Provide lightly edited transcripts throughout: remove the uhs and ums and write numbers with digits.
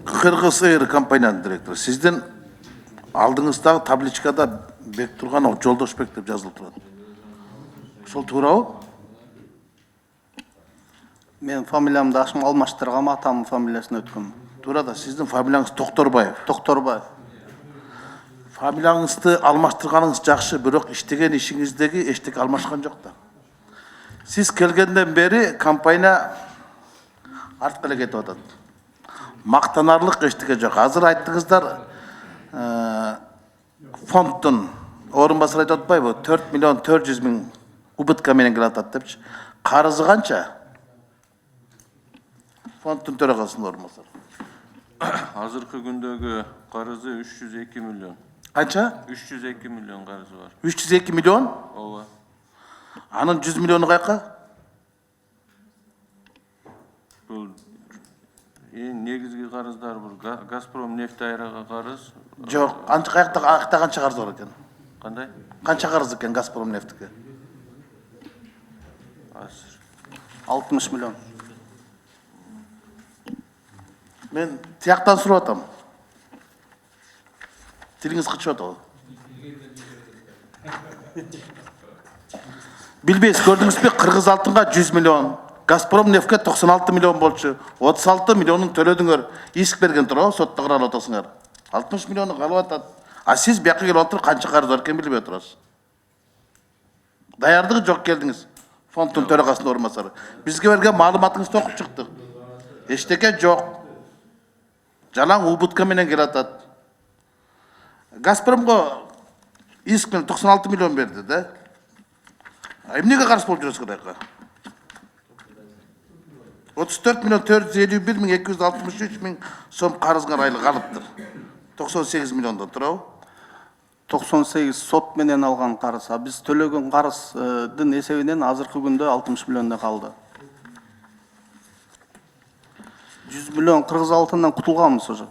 Кыргыз Эйр компанияның директору. Сиздин алдыңыздагы табличкада Бектурганов Жолдошбек деп жазылып турат. Ошол туурабы? Мен фамилиямды ашым алмаштыргам, атамдын фамилиясын өткөм. Туура да, сиздин фамилияңыз Токторбаев. Токторбаев. Фамилияңызды алмаштырганыңыз жакшы, бирок иштеген ишиңиздеги эчтеке алмашкан жок да. Сиз келгенден бери компания артка эле кетип атат. Мактанарлык эчтеке жок. Азыр айттыңыздар, фонддун орун басары айтып атпайбы? 4 миллион 400 миң убытка менен келатат депчи. Карызы канча? Фонддун төрагасынын орун басары. Азыркы күндөгү карызы 302 миллион. Канча? 302 миллион карызы бар. 302 миллион? Ооба. Анын 100 миллиону кайка? Бул эң негизги карыздар бул Газпром нефть айрага карыз. Жок, кайакта канча карыз бар экен? Кандай? Канча карыз экен Газпром нефтиге? Азыр 60 миллион. Мен тияктан сурап атам. Тилиңиз кычып атабы? Билбейсиз, көрдүңүзбү? Кыргыз алтынга 100 миллион, Газпром нефтке 96 миллион болчу. 36 миллионун төлөдүңөр. Иск берген турабы, сотто каралып атасыңар. 60 миллиону калып атат. А сиз бияка келип отуруп канча карыз бар экенин билбей отурасыз. Даярдыгы жок келдиңиз. Фонддун төрагасынын орун басары. Бизге берген маалыматыңызды окуп чыктык. Эчтеке жок. Жалаң убытка менен келатат. Газпромго иск менен 96 миллион берди да. Эмнеге каршы болуп жүрөсүз кайка? 34 миллион 451 миң 263 миң сом карызга айлык алыптыр. 98 миллиондон турабы? 98 сот менен алган карыз. Биз төлөгөн карыздын эсебинен азыркы күндө 60 миллионда калды. 100 миллион кыргыз алтындан кутулганбыз уже.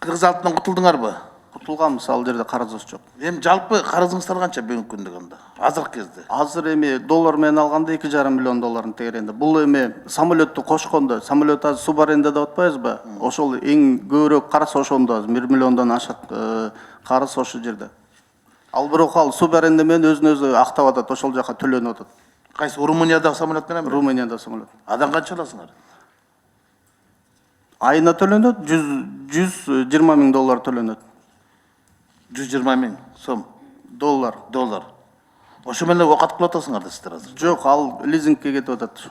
Кыргыз алтындан кутулдуңарбы? Кутулганбыз, ал жерде карызыбыз жок. Эми жалпы карызыңыздар канча бүгүнкү күндө анда? Азыркы кезде. Азыр эми доллар менен алганда 2,5 миллион долларын тегеренде. Бул эми самолетту кошкондо, самолет азыр суу аренда деп атпайбызбы? Ошол эң көбүрөөк карыз ошондо, 1 миллиондон ашык карыз ошол жерде. Ал бирок ал суу аренда менен өзүн өзү актап атат, ошол жака төлөнүп атат. Кайсы Румыниядагы самолет менен? Румынияда самолет. Адан канча аласыңар? Айына төлөнөт, 120 миң доллар төлөнөт. 120 миң сом Доллар. Ошо менен окат кылып атасыңар да сиздер азыр. Жок, ал лизингке кетип атат.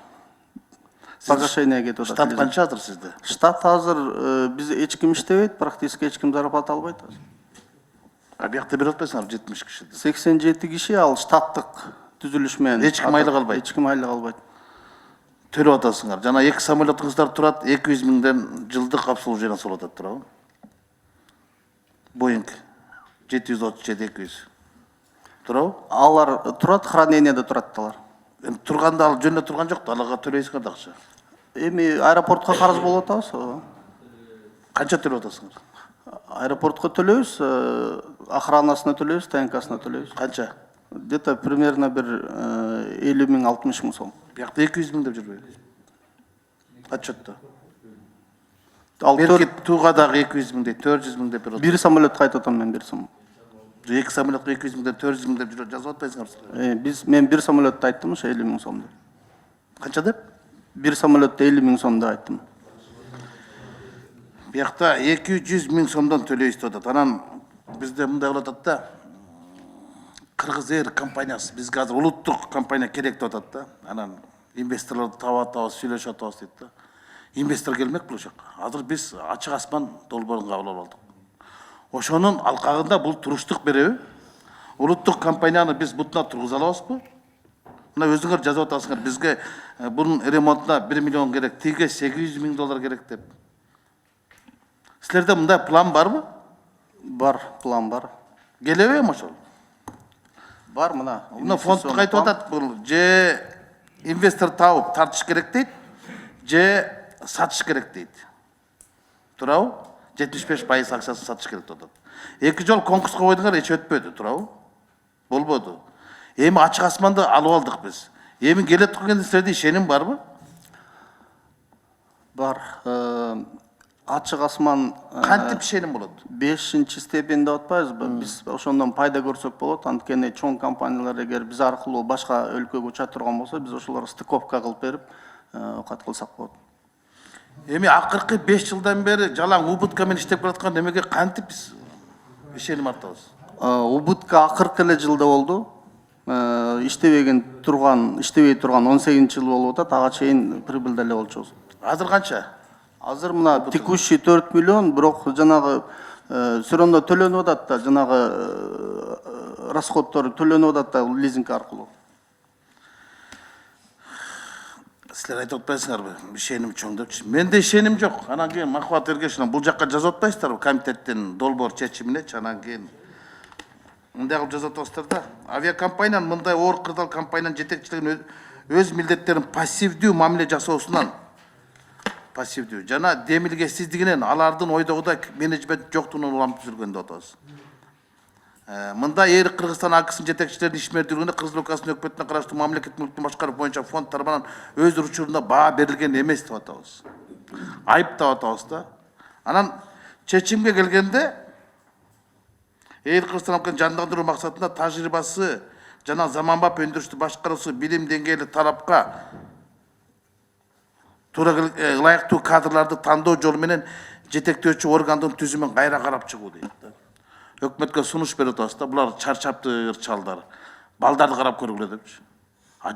Погашение кетип атат. Штат канча азыр сизде? Штат азыр биз эч ким иштебейт, практически эч ким зарплата албайт. Бияқта беріп атпайсыңар 70 киши. 87 киши ал штаттык түзүлүш менен. Эч ким айлык албайт. Эч ким айлык албайт. Төлөп атасыңар. Жана 2 самолетуңуздар турат, 200 миңден жылдык обслуживание болуп атат турабы? Боинг 737-200. Турабы? Алар турат, хранениеде турат алар. Эми турганда ал жөнүнө турган жок да, аларга төлөйсүңөр да акча. Эми аэропортко карыз болуп атабыз. Канча төлөп атасыңар? Аэропортко төлөйбүз, охранасына төлөйбүз, ТНКсына төлөйбүз. Канча? Где-то примерно бир 50 миң 60 миң сом. Бияқта 200 миң деп жүрбөйбү? Отчетто. Ал Белки тугадагы 200 миң дейт, 400 миң деп берет. бир самолетке айтып атам мен, бир самолет. 2 самолетке 200 миң деп 400 миң деп жазып атпайсыңар? Мен бир самолетти айттым, 50 миң сом деп. Канча деп? Бир самолетте 50 миң сом деп айттым. Бияқта 200 миң сомдон төлөйсүз деп атат. Анан бизде мындай болуп атат да. Кыргыз Эйр компаниясы бизге азыр улуттук компания керек деп атат да. Анан инвесторлорду таап атабыз, сүйлөшүп атабыз дейт да. Инвестор келмек бул жака. Азыр биз ачык аспан долбоорун кабыл алып алдык. Ошонун алкагында бул туруштук береби? Улуттук компанияны биз бутуна тургуза алабызбы? Мына өзүңөр жазып атасыңар, бизге бунун ремонтуна 1 миллион керек, тиге 800 миң доллар керек деп. Силерде мындай план барбы? Бар, план бар. Келеби ошол? Бар мына. Мына фонд кайтып атат, бул же инвестор тауып тартыш керек дейт, же сатыш керек дейт. Турабы? 75% акчасын сатыш керек деп атат. 2 жол конкурска койдуңар, эч өтпөдү, турабы? Болбоду. Эми ачык асманды алып алдык биз. Эми келе турган силерде ишеним барбы? Бар. ачык асман кантип ишеним болот? 5-чи степень деп атпайбызбы? Биз ошондон пайда көрсөк болот. Анткени чоң компаниялар эгер биз аркылуу башка өлкөгө уча турган болсо, биз ошолорго стыковка кылып берип, окат кылсак болот. Эми акыркы 5 жылдан бери жалаң убытка менен иштеп келаткан эмеге кантип биз ишеним артабыз? Убытка акыркы эле жылда болду. Иштебей турган 18-жыл болуп атат. Ага чейин прибыль эле болчубуз. Азыр канча? Азыр мына текущий 4 миллион, бирок жанагы все равно төлөнүп атат да, жанагы расходдор төлөнүп атат да лизинг аркылуу. Силер айтып атпайсыңарбы? Ишеним чоң депчи. Менде ишеним жок. Анан кийин Макулат Эргешовна бул жакка жазып атпайсыздарбы? Комитеттин долбоор чечимине, анан кийин мындай кылып жазып атасыздар да. Авиакомпаниянын мындай оор кырдаал компаниянын жетекчилигин өз милдеттерин пассивдүү мамиле жасоосунан пассивдүү жана демилгесиздигинен алардын ойдогудай менеджмент жоктугунан улам түзүлгөн деп атабыз. Мындай Эйр Кыргызстан АКСынын жетекчилеринин ишмердүүлүгүнө Кыргыз Республикасынын өкмөтүнө караштуу мамлекеттик мүлктү башкаруу боюнча фонд тарабынан өз учурунда баа берилген эмес деп атабыз. Айыптап атабыз да. Анан чечимге келгенде Эйр Кыргызстан АКСын жандандыруу максатында тажрыйбасы жана заманбап өндүрүштү башкаруусу билим деңгээли талапка туура ылайыктуу кадрларды тандоо жолу менен жетектөөчү органдын түзүмүн кайра карап чыгуу дейт. Өкмөткө сунуш берип атабыз да, булар чарчаптыр чалдар. Балдарды карап көргүлө депчи.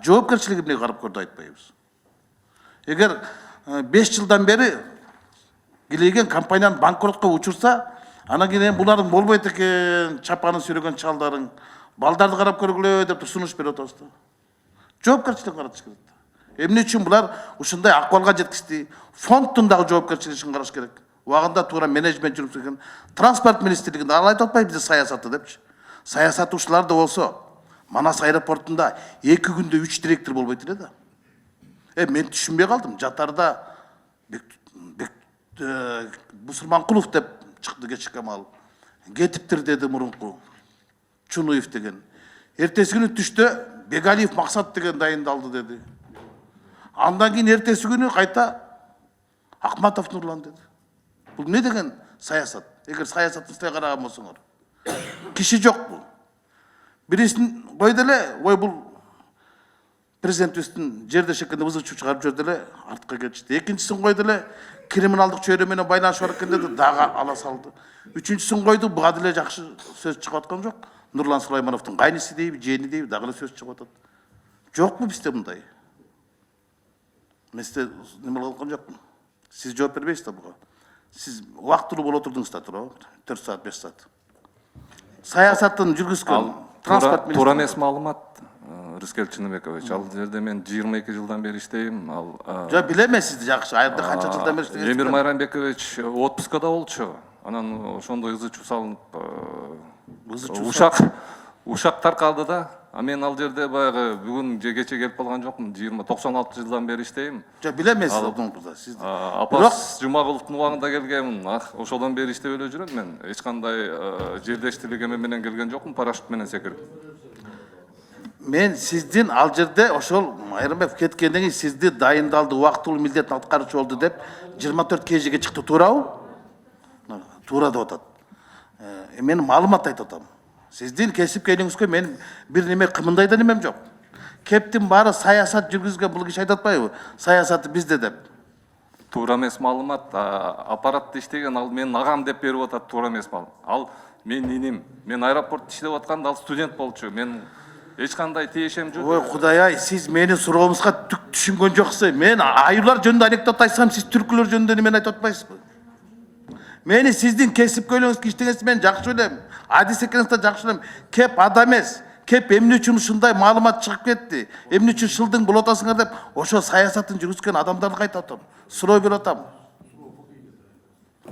Жоопкерчилиги эмнеге карап көрдү айтпайбыз. Эгер 5 жылдан бери килеген компанияны банкротко учурса, анан кийин булардын болбойт экен, чапаны сүйрөгөн чалдарың, балдарды карап көргүлө деп сунуш берип атабыз да. Жоопкерчилиги каратыш керек. Эмне үчүн булар ушундай акыбалга жеткизди? Фонддун дагы жоопкерчилигин караш керек. Убагында туура менеджмент жүргүзгөн транспорт министрлигинде ал айтып атпайбы бизде саясаты депчи. Саясатчылар да болсо, Манас аэропортунда 2 күндө 3 директор болбойт эле да. Мен түшүнбөй калдым. Жатарда Бусурманкулов деп чыкты кечки Камал. Кетиптир деди мурунку Чунуев деген. Эртеси күнү түштө Бегалиев Максат деген дайындалды деди. Андан кийин эртеси күнү кайта Акматов Нурлан деди. Бул не деген саясат? Эгер саясатын силер караган болсоңор. Киши жок бул. Бирисин койду эле, ой бул президентибиздин жерде шекенде вызовчу чыгарып жиберди эле, артка кетишти. Экинчисин койду эле, криминалдык чөйрө менен байланышып бар экен деди, дагы ала салды. Үчүнчүсүн койду, буга деле жакшы сөз чыгып аткан жок. Нурлан Сулаймановдун кайниси дейби, жээни дейби, дагы эле сөз чыгып атат. Жокпу бизде мындай? Мен сизде неме кылып аткан жокмун. Сиз жооп бербейсиз да буга. Сиз убактылуу боло турдуңуз да, туура, 4 саат, 5 саат. Саясатын жүргүзгөн транспорт министри. Туура эмес маалымат, Рыскел Чыныбекович. Ал жерде мен 22 жылдан бери иштейм. Жок, билем сизди жакшы. Айда канча жылдан бери иштейсиз? Эмир Майрамбекович отпускада болчу. Анан ошондо ызы чуу салынып ушак таркалды да. Мен ал жерде баягы бүгүн же кече келип калган жокмун. 96 жылдан бери иштейм. Жок, билем мен сизди. Сизди. Апас Жумагуловдун убагында келгенмин. Ошодон бери иштеп эле жүрөм мен. Эч кандай жердештилик эме менен келген жокмун, парашют менен секирип. Мен сиздин ал жерде ошол Майрамбеков кеткенден кийин сизди дайындалды, убактылуу милдетин аткаруучу болду деп 24 кежиге чыкты, туурабы? Туура деп атат. Мен маалымат айтып атам. Сиздин кесипкейлигиңизге мен бир неме кымындай да немем жок. Кептин баары саясат жүргүзгөн бул киши айтып атпайбы? Саясаты бизде деп. Туура эмес маалымат, аппаратта иштеген ал менин агам деп берип атат, туура эмес маалымат. Ал менин иним. Мен аэропортто иштеп атканда ал студент болчу. Мен эч кандай тиешем жок. Ой, Кудай-ай, сиз менин суроомузга түк түшүнгөн жоксуз. Мен аюулар жөнүндө анекдот айтсам, сиз түркүлөр жөнүндө неме айтып атпайсызбы? Мени сиздин кесипкөйлүгүңүз иштегенсиз мен жакшы билем. Адис экениңизди жакшы билем. Кеп адам эмес. Кеп эмне үчүн ушундай маалымат чыгып кетти? Эмне үчүн шылдың болуп атасыңар деп ошо саясатын жүргүзгөн адамдарды айтып атам. Суроо берип атам.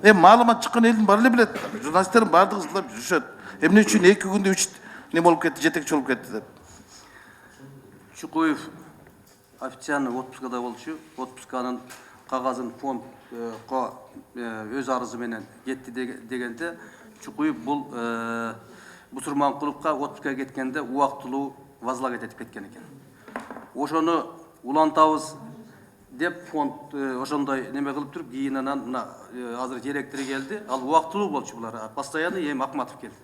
Маалымат чыккан элдин баары эле билет. Журналисттердин баардыгы ызылдап жүрүшөт. Эмне үчүн 2 күндө 3 не болуп кетти, жетекчи болуп кетти деп. Чукуев официально отпускада болчу. Отпусканын кагазын фондко өз арызы менен кетти дегенде Чукуев бул Бусурманкуловго отпускага кеткенде убактылуу возлагать этип кеткен экен. Ошону улантабыз деп фонд ошондой неме кылып туруп кийин анан мына азыр директор келди. Ал убактылуу болчу булар. Постоянный эми Акматов келди.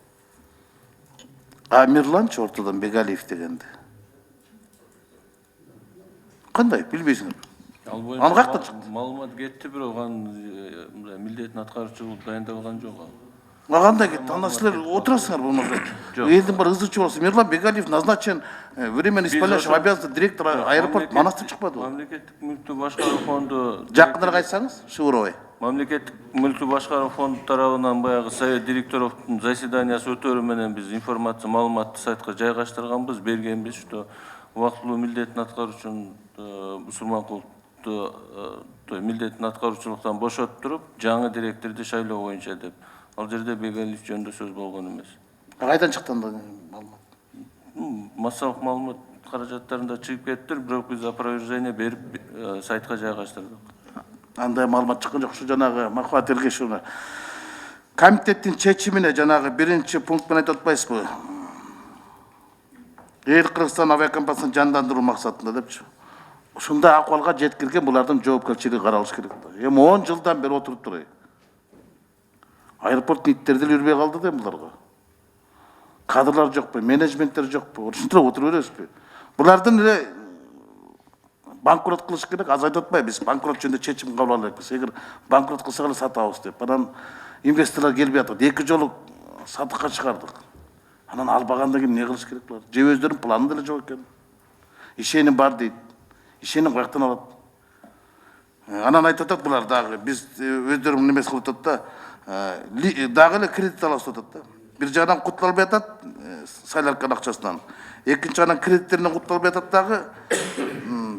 Амирланчы ортодон Бегалиев дегенди. Кандай билбейсиңер? Ал Аны каяктан чыкты? маалымат кетти, бирок анын милдетин аткаруучу кылып дайындалган жок ал. Кандай кетти? Анда силер отурасыңар болмаса. Элдин баары ызычы болсо. Мирлан Бегалиев назначен временно исполняющий обязанности директора аэропорт Манастыр чыкпады. Мамлекеттик мүлктү башкаруу фонду Жакындарга айтсаңыз, Шууровой. Мамлекеттик мүлктү башкаруу фонду тарабынан баягы совет директоровдун заседаниясы өтөрү менен биз информация маалыматты сайтка жайгаштырганбыз, бергенбиз, что убактылуу милдетин аткаруучун Усурманкуловду милдетин аткаруучулуктан бошотуп туруп, жаңы директорду шайлоо боюнча деп. Ал жерде Бегалиев жөнүндө сөз болгон эмес. Кайдан чыкты анда маалымат? Массалык маалымат каражаттарында чыгып кеттир, бирок биз опровержение берип сайтка жайгаштырдык. Андай маалымат чыккан жок. Ушу жанагы Макулат Эргешевна комитеттин чечимине жанагы биринчи пункт менен айтып атпайсызбы? Эл Кыргызстан авиакомпаниясын жандандыруу максатында депчи. Ушундай акыбалга жеткирген булардын жоопкерчилиги каралыш керек. Эми 10 жылдан бери отуруп турай. Аэропорттун иттерди жүрбөй калды да буларга. Кадрлар жокпу, менеджменттер жокпу, ушунтип отуруп бересизби? Булардын эле банкрот кылыш керек, аз айтып атпайбы, биз банкрот жөнүндө чечим кабыл алабыз. Эгер банкрот кылсак эле сатабыз деп. Анан инвесторлор келбей атат. 2 жолу сатыкка чыгардык. Анан албагандан кийин эмне кылыш керек булар? Же өздөрүнүн планы деле жок экен. Ишеним бар дейт. Ишеним каяктан алат? Анан айтып атат булар дагы биз өздөрүнүн немеси кылып атат да, дагы эле кредит алабыз деп атат да. Бир жагынан кутула албай атат сайларкан акчасынан. Экинчи жагынан кредиттеринен кутула албай атат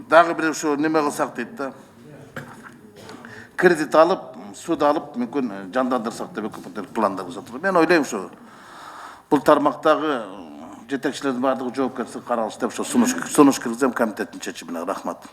дагы бир ошо неме кылсак дейт да. Кредит алып, суд алып, мүмкүн жандандырсак деп өкмөттөр пландар жасап. Мен ойлойм ушу бул тармактагы жетекчилердин баардыгы жоопкерчилик каралыш деп ушу сунуш киргизем комитеттин чечимине. Рахмат.